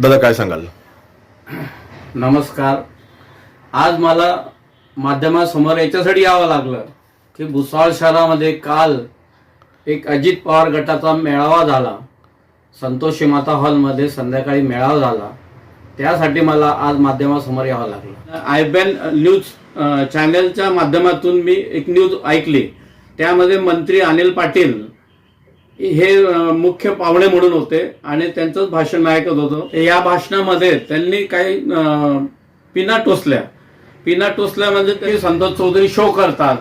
दादा काय सांगाल? नमस्कार. आज मला माध्यमासमोर याच्यासाठी यावं लागलं की भुसावळ शहरामध्ये काल एक अजित पवार गटाचा मेळावा झाला. संतोषी माता हॉलमध्ये संध्याकाळी मेळावा झाला. त्यासाठी मला आज माध्यमासमोर यावं लागलं. आयबॅन न्यूज चॅनलच्या माध्यमातून मी एक न्यूज ऐकली. त्यामध्ये मंत्री अनिल पाटील हे मुख्य पाहुणे म्हणून होते आणि त्यांचंच भाषण ऐकत होतं. या भाषणामध्ये त्यांनी काही पिना टोचल्या म्हणजे ते संतोष चौधरी शो करतात,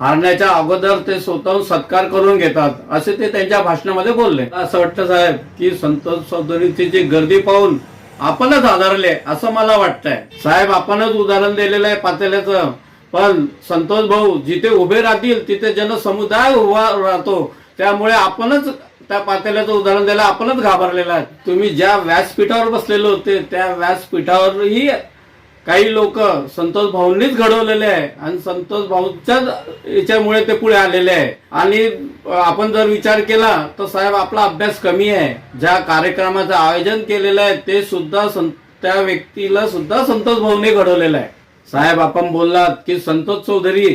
हारण्याच्या अगोदर ते स्वतःहून सत्कार करून घेतात असे ते त्यांच्या भाषणामध्ये बोलले. असं वाटतं साहेब की संतोष चौधरीची जी गर्दी पाहून आपणच आदरले असं मला वाटतंय. साहेब आपणच उदाहरण दिलेलं आहे पातेल्याचं, पण संतोष भाऊ जिथे उभे राहतील तिथे जनसमुदाय उभा राहतो. त्यामुळे आपणच त्या पातेल्याचं उदाहरण द्यायला आपणच घाबरलेला आहे. तुम्ही ज्या व्यासपीठावर बसलेले होते त्या व्यासपीठावरही काही लोक संतोष भाऊंनीच घडवलेले आहे आणि संतोष भाऊंच्या याच्यामुळे ते पुढे आलेले आहे. आणि आपण जर विचार केला तर साहेब आपला अभ्यास कमी आहे. ज्या कार्यक्रमाचं आयोजन केलेलं आहे ते सुद्धा त्या व्यक्तीला सुद्धा संतोष भाऊंनी घडवलेलं आहे. साहेब आपण बोललात की संतोष चौधरी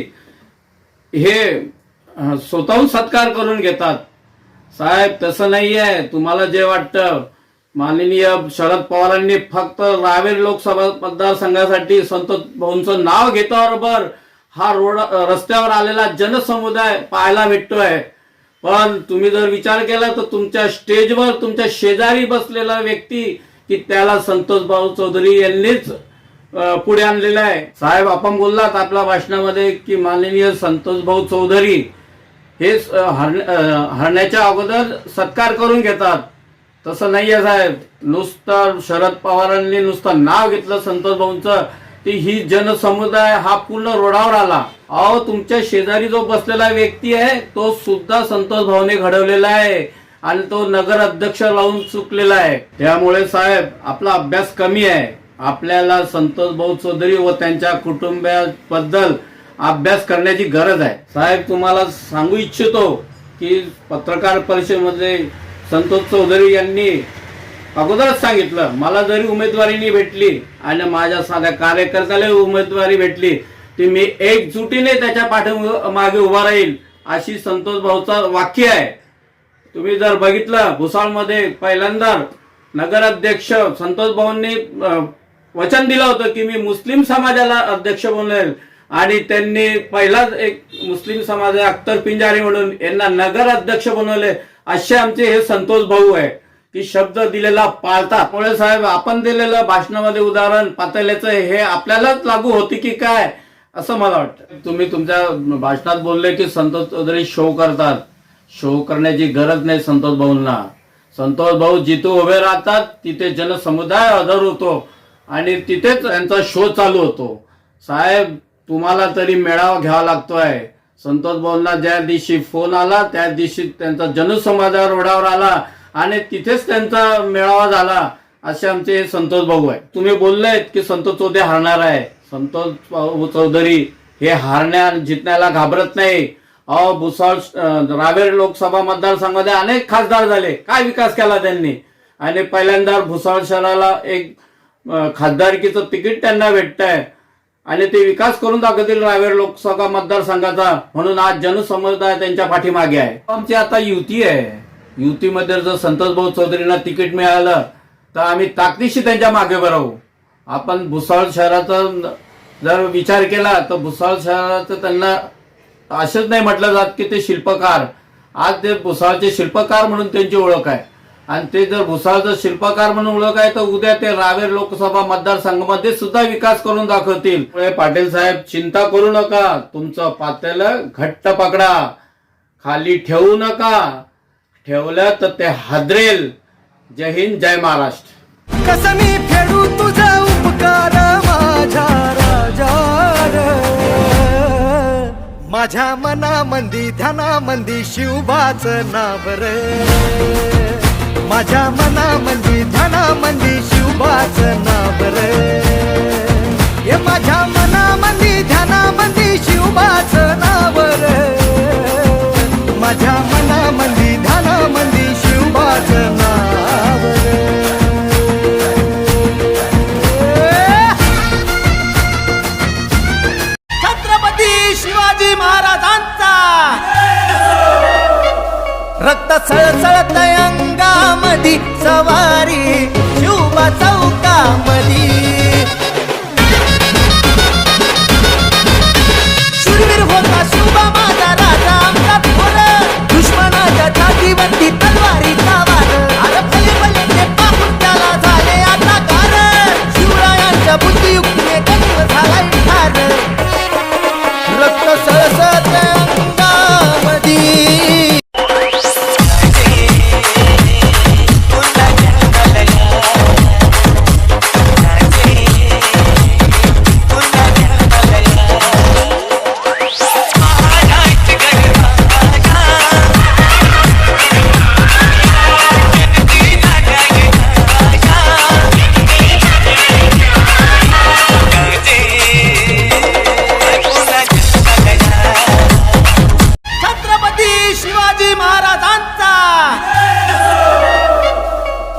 हे स्वतःहून सत्कार करून घेतात. साहेब तसं नाही आहे. तुम्हाला जे वाटतं माननीय शरद पवारांनी फक्त रावेर लोकसभा मतदारसंघासाठी संतोष भाऊंचं नाव घेतल्याबरोबर हा रस्त्यावर आलेला जनसमुदाय पाहायला भेटतोय. पण तुम्ही जर विचार केला तर तुमच्या स्टेजवर तुमच्या शेजारी बसलेला व्यक्ती की त्याला संतोष भाऊ चौधरी यांनीच पुढे आणलेला आहे. साहेब आपण बोललात आपल्या भाषणामध्ये की माननीय संतोष भाऊ चौधरी हे हरण्याच्या अगोदर सत्कार करून घेतात. तसं नाहीये साहेब. नुसतं शरद पवारांनी नुसतं नाव घेतलं संतोष भाऊंचं ती ही जनसमुदाय हा पूर्ण रोडावर आला. अहो तुमच्या शेजारी जो बसलेला व्यक्ती आहे तो सुद्धा संतोष भाऊने घडवलेला आहे आणि तो नगर अध्यक्ष लावून चुकलेला आहे. त्यामुळे साहेब आपला अभ्यास कमी आहे. आपल्याला संतोष भाऊ चौधरी व त्यांच्या कुटुंबाबद्दल अभ्यास करण्याची गरज आहे. साहेब तुम्हाला सांगू इच्छितो की पत्रकार परिषदेमध्ये संतोष चौधरी यांनी अगोदरच सांगितलं मला जरी उमेदवारी नाही भेटली आणि माझ्या साध्या कार्यकर्त्याला उमेदवारी भेटली ती मी एकजुटीने त्याच्या पाठीमागे उभा राहील अशी संतोष भाऊचा वाक्य आहे. तुम्ही जर बघितलं भुसावळमध्ये पहिल्यांदा नगराध्यक्ष संतोष भाऊंनी वचन दिलं होतं की मी मुस्लिम समाजाला अध्यक्ष बनवेल आणि त्यांनी पहिलाच एक मुस्लिम समाज अख्तर पिंजारी म्हणून यांना नगर अध्यक्ष बनवले. असे आमचे हे संतोष भाऊ आहे की शब्द दिलेला पाळतात. त्यामुळे साहेब आपण दिलेलं भाषणामध्ये उदाहरण पातेल्याचं हे आपल्यालाच लागू होते की काय असं मला वाटतं. तुम्ही तुमच्या भाषणात बोलले की संतोष चौधरी शो करतात. शो करण्याची गरज नाही संतोष भाऊंना. संतोष भाऊ जिथे उभे राहतात तिथे जनसमुदाय हजर होतो आणि तिथेच त्यांचा शो चालू होतो. साहेब तुम्हाला तरी मेळावा घ्यावा लागतोय. संतोष भाऊंना ज्या दिवशी फोन आला त्या दिवशी त्यांचा जनसमुदाय रोडावर आला आणि तिथेच त्यांचा मेळावा झाला. असे आमचे संतोष भाऊ आहे. तुम्ही बोललेत की संतोष चौधरी हारणार आहे. संतोष चौधरी हे हारण्या जिंकण्याला घाबरत नाही. अहो भुसावळ रावेर लोकसभा मतदारसंघामध्ये अनेक खासदार झाले. काय विकास केला त्यांनी आणि पहिल्यांदा भुसावळ शहराला एक खासदारकीचं तिकीट त्यांना भेटतंय आणि ते विकास करून दाखवतील रावेर लोकसभा मतदारसंघाचा. म्हणून आज जनसमुदाय त्यांच्या पाठीमागे आहे. आमची आता युती आहे. युतीमध्ये जर संतोष भाऊ चौधरींना तिकीट मिळालं तर आम्ही ताकदीशी त्यांच्या मागे राहू. आपण भुसावळ शहराचा जर विचार केला तर भुसावळ शहराचं त्यांना असंच नाही म्हटलं जात की ते शिल्पकार. आज ते भुसावळचे शिल्पकार म्हणून त्यांची ओळख आहे आणि ते जर भुसावळचं शिल्पकार म्हणून ओळख आहे तर उद्या ते रावेर लोकसभा मतदारसंघामध्ये सुद्धा विकास करून दाखवतील. पाटील साहेब चिंता करू नका. तुमचं पातेलं घट्ट पकडा. खाली ठेवू नका. ठेवलं तर ते हादरेल. जय हिंद जय महाराष्ट्र. कसं मी फेडू तुझा उपकार माझ्या राजा. माझ्या मनामंदी ध्यानामंदी शिवबाच नाव रे. माझ्या मनामंदी ध्यानामंदी शिवबाच नाव रे. हे माझ्या मनामंदी ध्यानामंदी शिवबाच नाव रे. माझ्या मनामंदी ध्यानामंदी शिवबाच नाव रे. चौकामधी शूरवीर होता शिवबा माझा राजा आमचा थोर दुश्मनाच्या छातीवरती तलवारीचा वार अरे भले भले ते पाहून त्याला झाले आता कार शिवरायांच्या बुद्धियुक्तीने कणीव झालाय ठार रक्त सळसळत अंगामधी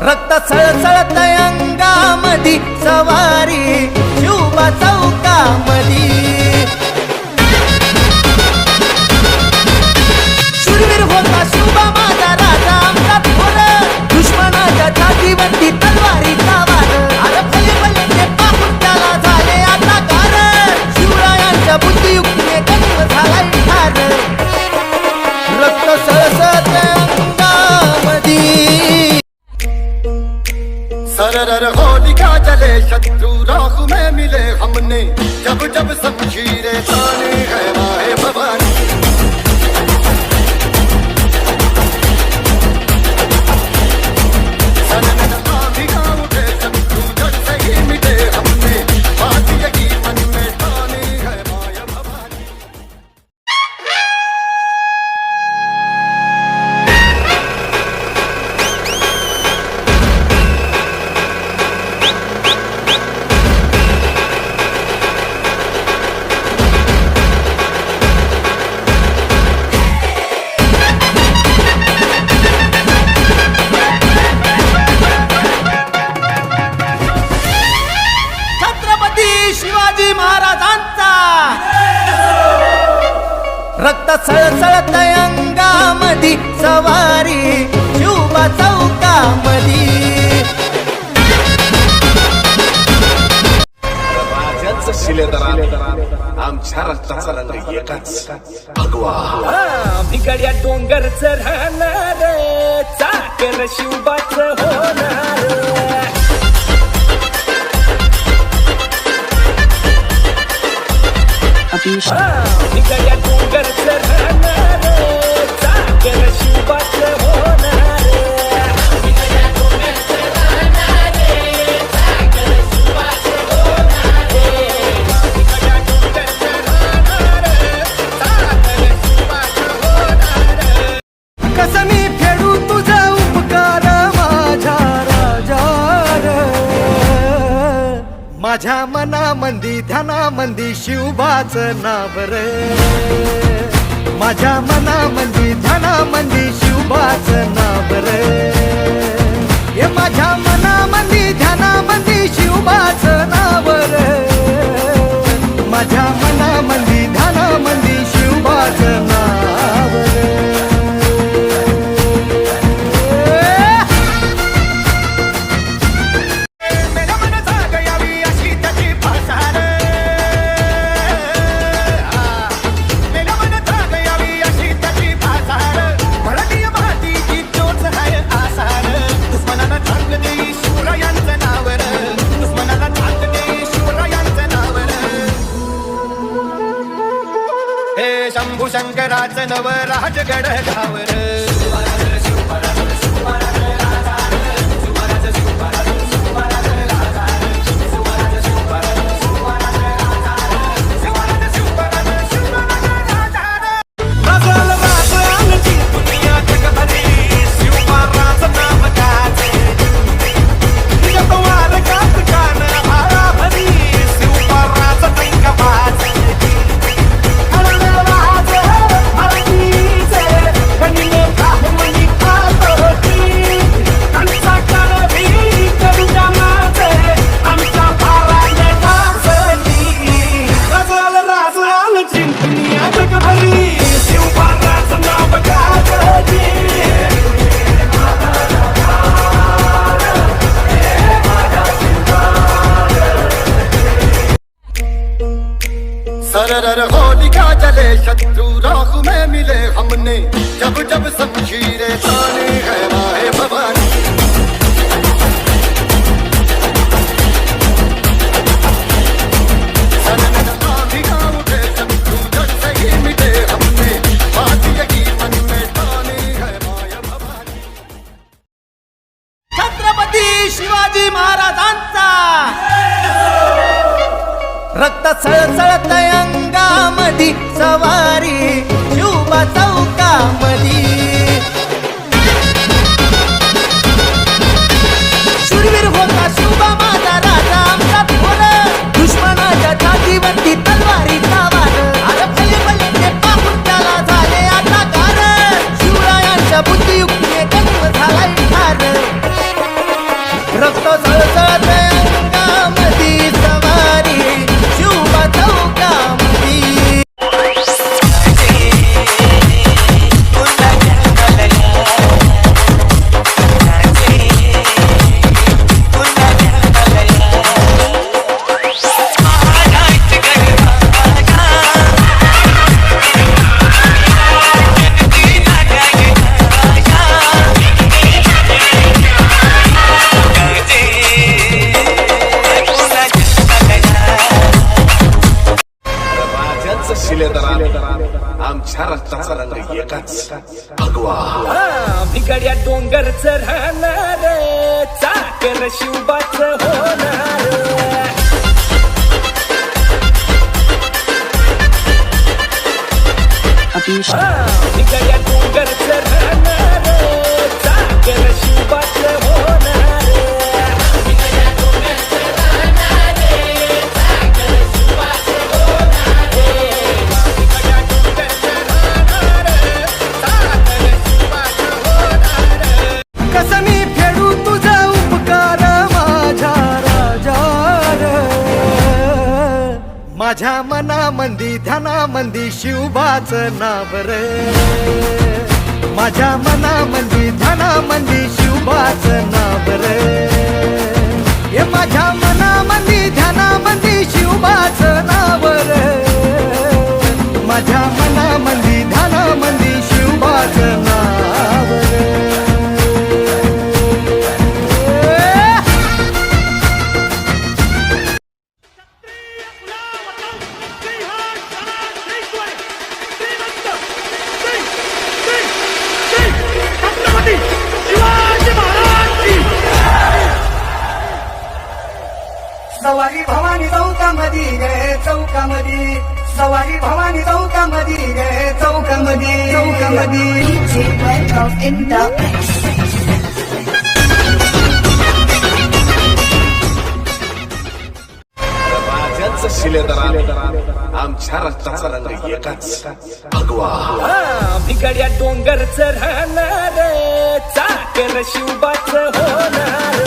रक्त सळसळत अंगामधी सवारी शिवबा चौकामधी शूरवीर होता शिवबा माझा राजा आमचा थोर दुश्मनाच्या छातीवरती तलवारीचा वार अरे भले भले ते पाहून त्याला झाले आता कार शिवरायांच्या बुद्धियुक्तीने कणीव झालाय ठार रक्त सळसळत अंगामधी सरर होलिका जले शत्रु राह में मिले हमने जब जब शमशीरें ताने है माए भवानी सनन आधिका उठे शत्रु जग से ही मिटे हमने बात यही मन में ताने है माए भवानी शिवाजी महाराजांचा रक्त सळसळत अंगामधी सवारी शिवबा चौकामधी राजांचं शिलेदार आमच्या रक्ताचा रंग एकाच भगवा भिगड्या डोंगरच राहणार चाकर शिवबाच होणार भिगड्या डोंगरच राहणार चाकर शिवबाच होणार भिगड्या डोंगरच राहणार चाकर शिवबाच होणार भिगड्या डोंगरच राहणार चाकर शिवबाच होणार कसं मी फेडू तुझा उपकार माझ्या राजा रे माझ्या मनामंदी ध्यानामंदी शिवबाच नाव रे माझ्या मनामंदी ध्यानामंदी शिवबाच नाव रे हे माझ्या मनामंदी ध्यानामंदी शिवबाच नाव रे माझ्या मनामंदी ध्यानामंदी शिवबाच नाव रे शंभू शंकराचं नव राजगड गावर Can you रर होलिका जले शत्रु राख में मिले हमने जब जब शमशीरें ताने है माहे भवानी सनन आँधी का उठे शत्रु जड़ से ही मिटे हमने बात यही मन में ताने है माया भवानी छत्रपती शिवाजी महाराजांचा रक्त सळसळत अंगामधी सवारी शिवबा चौकामधी शूरवीर होता शिवबा माझा राजा आमचा थोर दुश्मनाच्या छातीवरती तलवारीचा वार अरे भले भले ते पाहून त्याला झाले आता गार शिवरायांच्या बुद्धियुक्तीने जन्म झालाय ठार रक्त सळसळत अंगामधी सवारी शिवबा चौकामधी राजांचं शिलेदार आमच्या रक्ताचा रंग एकाच भगवा भिगड्या डोंगरच राहणार चाकर शिवबाच होणार भिगड्या डोंगरच राहणार चाकर शिवबाच होणार कसं मी फेडू तुझा उपकार माझ्या राजा रे. माझ्या मनामंदी ध्यानामंदी शिवबाचं नाव रे माझ्या मनामंदी ध्यानामंदी शिवबाचं नाव रे हे माझ्या मनामंदी ध्यानामंदी शिवबाचं नाव रे माझ्या मनामंदी ध्यानामंदी शिवबाचं नाव रे सवारी भवानी चौकामधी गे चौकामधी सवारी भवानी चौकामधी गे चौकामधी राजांचं शिलेदार आमच्या रक्ताचा रंग एकाच भगवा भिगड्या डोंगरच राहणार चाकर शिवबाच होणार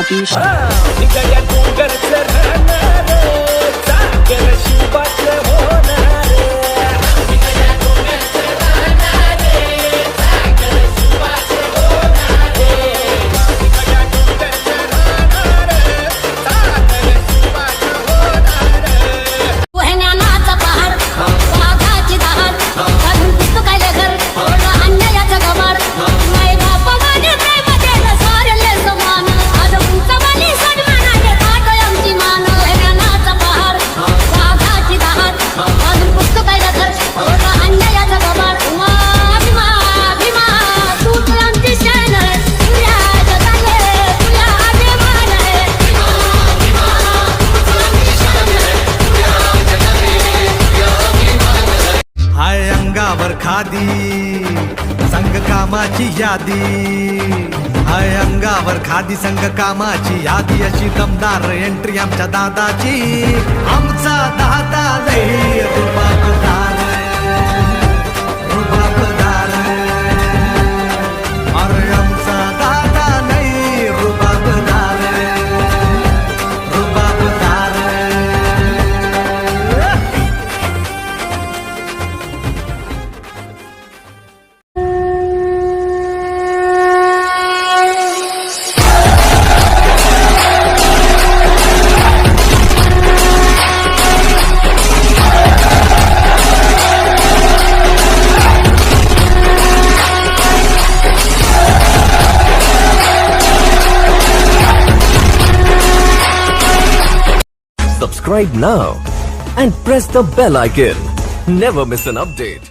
भिगड्या डोंगरच राहणार चाकर शिवबाच होणार पोहण्यानाचा पहाड वाघाची दहाड घालून पुस्तकाले घर अन्यायाचा गवार नाही बापा माझे प्रेमाचे सारले समान आज उंचवाली सन्मानाने ताट आमची मान पोहण्यानाचा पहाड वाघाची दहाड घालून पुस्तकाले घर अन्यायाचा गवार भीमा भीमा तू आमची शान तुझ्या जगाले तुझ्या अभिमान हाय अंगावर खादी संग कामाची यादी हाय अंगावर खादी संग कामाची यादी अशी दमदार एंट्री आमच्या दादाची आमचा दादा लई रुबाबदार रुबाबदार अरे आमचा दादा लई रुबाबदार रुबाबदार subscribe now and press the bell icon. Never miss an update.